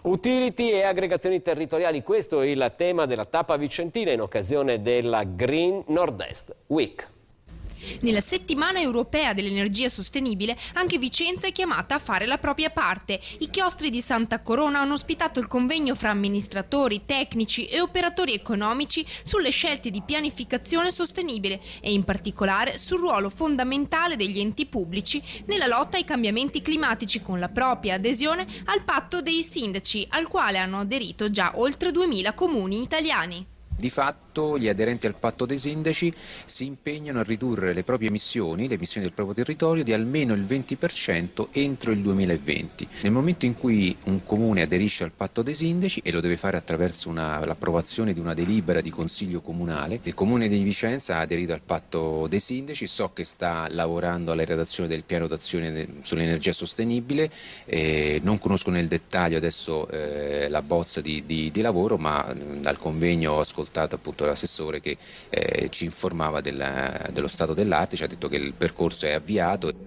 Utility e aggregazioni territoriali, questo è il tema della tappa vicentina in occasione della Green Nord-Est Week. Nella settimana europea dell'energia sostenibile anche Vicenza è chiamata a fare la propria parte. I chiostri di Santa Corona hanno ospitato il convegno fra amministratori, tecnici e operatori economici sulle scelte di pianificazione sostenibile e in particolare sul ruolo fondamentale degli enti pubblici nella lotta ai cambiamenti climatici, con la propria adesione al patto dei sindaci, al quale hanno aderito già oltre 2000 comuni italiani. Di fatto gli aderenti al patto dei sindaci si impegnano a ridurre le proprie emissioni, le emissioni del proprio territorio, di almeno il 20% entro il 2020. Nel momento in cui un comune aderisce al patto dei sindaci, e lo deve fare attraverso l'approvazione di una delibera di consiglio comunale, il comune di Vicenza ha aderito al patto dei sindaci, so che sta lavorando alla redazione del piano d'azione sull'energia sostenibile, non conosco nel dettaglio adesso la bozza di lavoro, ma dal convegno ho ascoltato appunto l'assessore che ci informava dello stato dell'arte, ci ha detto che il percorso è avviato.